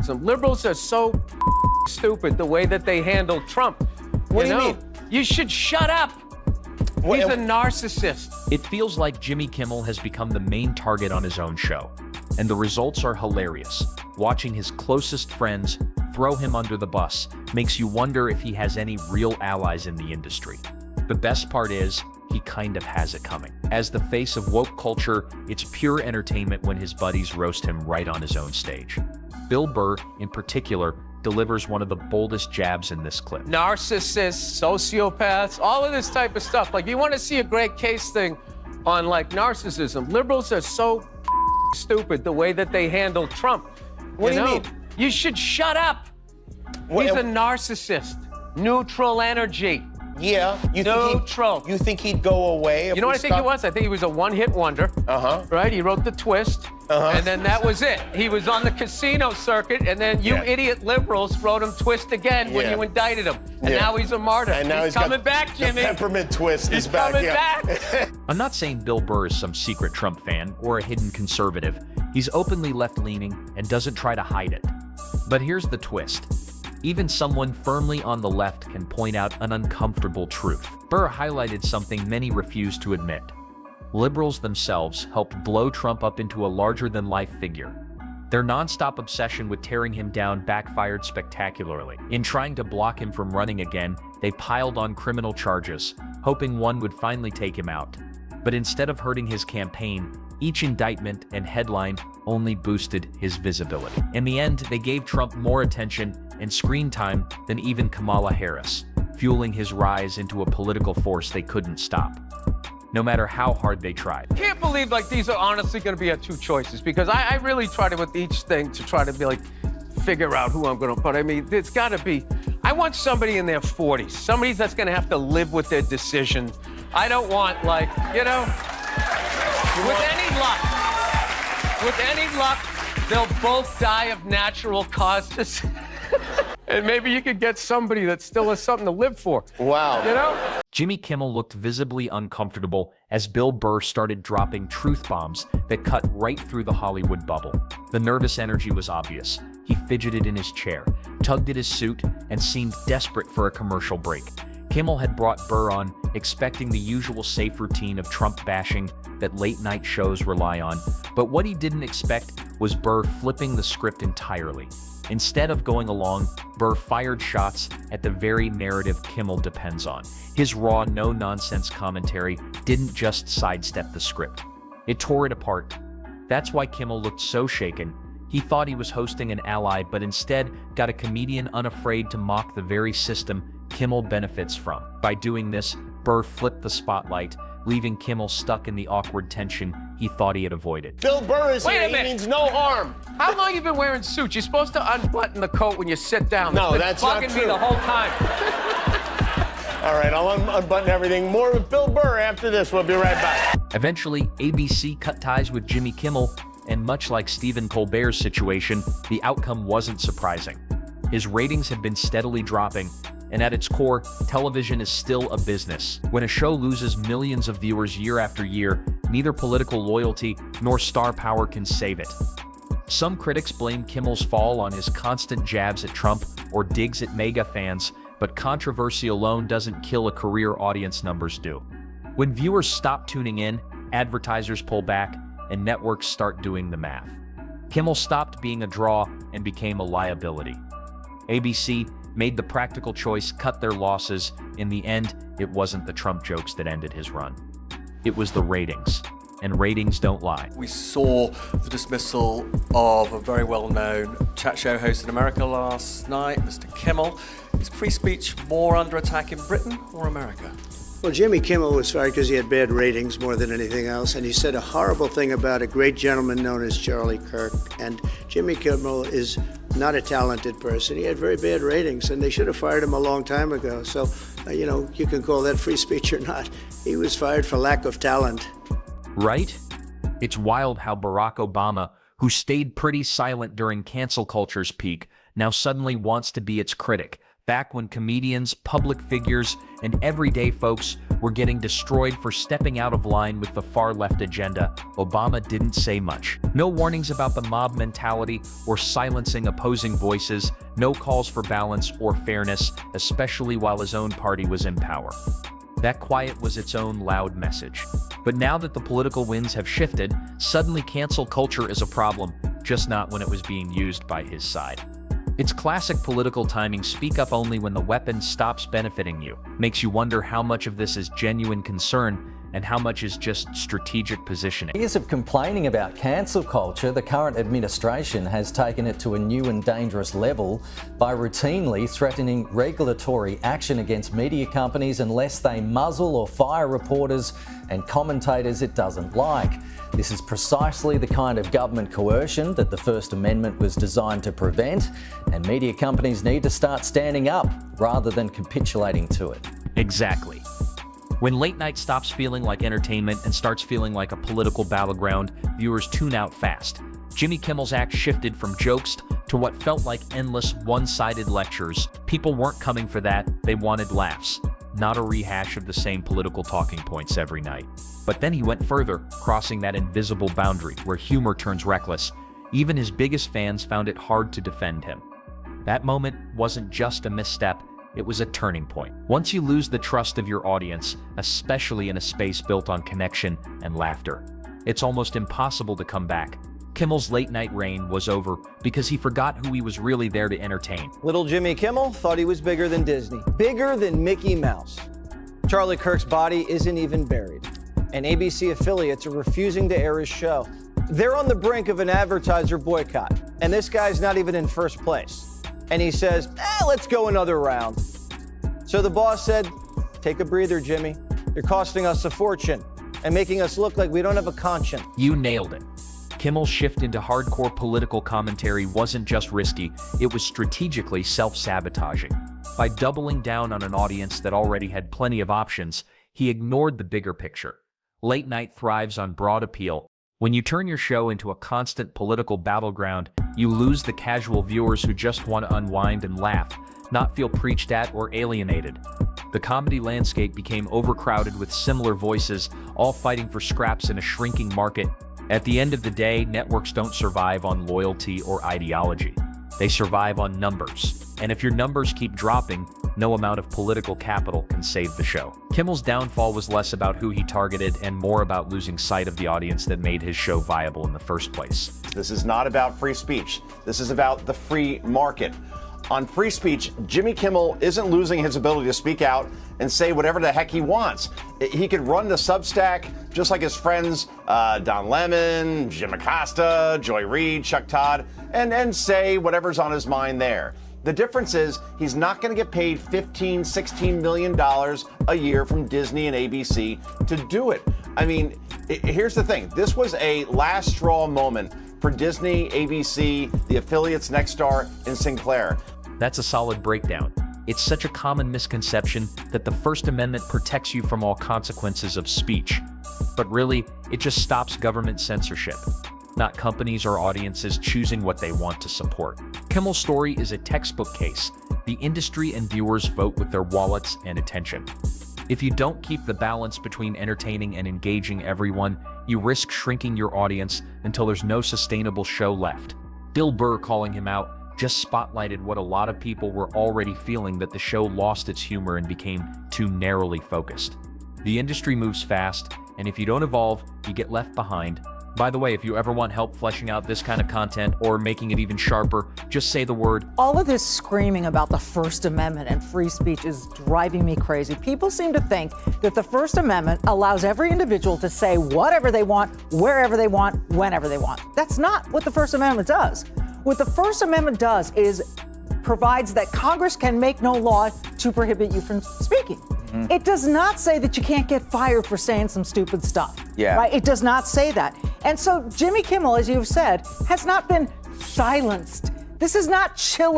Some liberals are so stupid the way that they handle Trump. What do you mean? You should shut up. He's a narcissist. It feels like Jimmy Kimmel has become the main target on his own show. And the results are hilarious. Watching his closest friends throw him under the bus makes you wonder if he has any real allies in the industry. The best part is, he kind of has it coming. As the face of woke culture, it's pure entertainment when his buddies roast him right on his own stage. Bill Burr, in particular, delivers one of the boldest jabs in this clip. Narcissists, sociopaths, all of this type of stuff. Like, you want to see a great case thing on, like, narcissism. Liberals are so stupid the way that they handle Trump. What do you mean? You should shut up. He's a narcissist. Neutral energy. Yeah. You think he'd go away? You know what I think he was? I think he was a one-hit wonder. Right? He wrote the twist, and then that was it. He was on the casino circuit, and then you idiot liberals wrote him twist again when you indicted him. And now he's a martyr. And now he's coming back, Jimmy. The peppermint twist is back. Coming back. I'm not saying Bill Burr is some secret Trump fan or a hidden conservative. He's openly left-leaning and doesn't try to hide it. But here's the twist. Even someone firmly on the left can point out an uncomfortable truth. Burr highlighted something many refuse to admit. Liberals themselves helped blow Trump up into a larger-than-life figure. Their nonstop obsession with tearing him down backfired spectacularly. In trying to block him from running again, they piled on criminal charges, hoping one would finally take him out. But instead of hurting his campaign, each indictment and headline only boosted his visibility. In the end, they gave Trump more attention and screen time than even Kamala Harris, fueling his rise into a political force they couldn't stop, no matter how hard they tried. I can't believe, like, these are honestly going to be our two choices, because I really try to, with each thing, to try to be like, figure out who I'm going to put. I mean, it's got to be, I want somebody in their 40s, somebody that's going to have to live with their decisions. I don't want, like, you know, with any luck, they'll both die of natural causes. And maybe you could get somebody that still has something to live for. Wow. You know? Jimmy Kimmel looked visibly uncomfortable as Bill Burr started dropping truth bombs that cut right through the Hollywood bubble. The nervous energy was obvious. He fidgeted in his chair, tugged at his suit, and seemed desperate for a commercial break. Kimmel had brought Burr on, expecting the usual safe routine of Trump bashing that late-night shows rely on, but what he didn't expect was Burr flipping the script entirely. Instead of going along, Burr fired shots at the very narrative Kimmel depends on. His raw, no-nonsense commentary didn't just sidestep the script. It tore it apart. That's why Kimmel looked so shaken. He thought he was hosting an ally, but instead got a comedian unafraid to mock the very system Kimmel benefits from. By doing this, Burr flipped the spotlight, leaving Kimmel stuck in the awkward tension he thought he had avoided. Bill Burr is here. He means no harm. How long you been wearing suits? You're supposed to unbutton the coat when you sit down. No, that's not true. Bugging me the whole time. All right, I'll unbutton everything. More with Bill Burr after this. We'll be right back. Eventually, ABC cut ties with Jimmy Kimmel, and much like Stephen Colbert's situation, the outcome wasn't surprising. His ratings had been steadily dropping, and at its core, television is still a business. When a show loses millions of viewers year after year, neither political loyalty nor star power can save it. Some critics blame Kimmel's fall on his constant jabs at Trump or digs at MAGA fans, but controversy alone doesn't kill a career audience numbers do. When viewers stop tuning in, advertisers pull back, and networks start doing the math. Kimmel stopped being a draw and became a liability. ABC made the practical choice, cut their losses. In the end, it wasn't the Trump jokes that ended his run. It was the ratings, and ratings don't lie. We saw the dismissal of a very well-known chat show host in America last night, Mr. Kimmel. Is free speech more under attack in Britain or America? Well, Jimmy Kimmel was fired because he had bad ratings more than anything else, and he said a horrible thing about a great gentleman known as Charlie Kirk. And Jimmy Kimmel is not a talented person. He had very bad ratings, and they should have fired him a long time ago. So, you know, you can call that free speech or not. He was fired for lack of talent. Right? It's wild how Barack Obama, who stayed pretty silent during cancel culture's peak, now suddenly wants to be its critic, Back when comedians, public figures, and everyday folks were getting destroyed for stepping out of line with the far-left agenda, Obama didn't say much. No warnings about the mob mentality or silencing opposing voices, no calls for balance or fairness, especially while his own party was in power. That quiet was its own loud message. But now that the political winds have shifted, suddenly cancel culture is a problem, just not when it was being used by his side. It's classic political timing, speak up only when the weapon stops benefiting you. Makes you wonder how much of this is genuine concern and how much is just strategic positioning. Years of complaining about cancel culture, the current administration has taken it to a new and dangerous level by routinely threatening regulatory action against media companies unless they muzzle or fire reporters and commentators it doesn't like. This is precisely the kind of government coercion that the First Amendment was designed to prevent, and media companies need to start standing up rather than capitulating to it. Exactly. When late night stops feeling like entertainment and starts feeling like a political battleground, viewers tune out fast. Jimmy Kimmel's act shifted from jokes to what felt like endless one-sided lectures. People weren't coming for that, they wanted laughs, not a rehash of the same political talking points every night. But then he went further, crossing that invisible boundary where humor turns reckless. Even his biggest fans found it hard to defend him. That moment wasn't just a misstep, it was a turning point. Once you lose the trust of your audience, especially in a space built on connection and laughter, it's almost impossible to come back. Kimmel's late-night reign was over because he forgot who he was really there to entertain. Little Jimmy Kimmel thought he was bigger than Disney, bigger than Mickey Mouse. Charlie Kirk's body isn't even buried, and ABC affiliates are refusing to air his show. They're on the brink of an advertiser boycott, and this guy's not even in first place. And he says, let's go another round. So the boss said, take a breather, Jimmy. You're costing us a fortune and making us look like we don't have a conscience. You nailed it. Kimmel's shift into hardcore political commentary wasn't just risky, it was strategically self-sabotaging. By doubling down on an audience that already had plenty of options, he ignored the bigger picture. Late night thrives on broad appeal. When you turn your show into a constant political battleground, you lose the casual viewers who just want to unwind and laugh, not feel preached at or alienated. The comedy landscape became overcrowded with similar voices, all fighting for scraps in a shrinking market. At the end of the day, networks don't survive on loyalty or ideology. They survive on numbers. And if your numbers keep dropping, no amount of political capital can save the show. Kimmel's downfall was less about who he targeted and more about losing sight of the audience that made his show viable in the first place. This is not about free speech. This is about the free market. On free speech, Jimmy Kimmel isn't losing his ability to speak out and say whatever the heck he wants. He could run the Substack just like his friends Don Lemon, Jim Acosta, Joy Reid, Chuck Todd, and say whatever's on his mind there. The difference is he's not going to get paid $15, $16 million a year from Disney and ABC to do it. I mean, here's the thing. This was a last straw moment for Disney, ABC, the affiliates Nexstar, and Sinclair. That's a solid breakdown. It's such a common misconception that the First Amendment protects you from all consequences of speech. But really, it just stops government censorship, not companies or audiences choosing what they want to support. Kimmel's story is a textbook case. The industry and viewers vote with their wallets and attention. If you don't keep the balance between entertaining and engaging everyone, you risk shrinking your audience until there's no sustainable show left. Bill Burr calling him out just spotlighted what a lot of people were already feeling, that the show lost its humor and became too narrowly focused. The industry moves fast, and if you don't evolve, you get left behind. By the way, if you ever want help fleshing out this kind of content or making it even sharper, just say the word. All of this screaming about the First Amendment and free speech is driving me crazy. People seem to think that the First Amendment allows every individual to say whatever they want, wherever they want, whenever they want. That's not what the First Amendment does. What the First Amendment does is provides that Congress can make no law to prohibit you from speaking. It does not say that you can't get fired for saying some stupid stuff. Yeah. Right? It does not say that. And so Jimmy Kimmel, as you've said, has not been silenced. This is not chilling.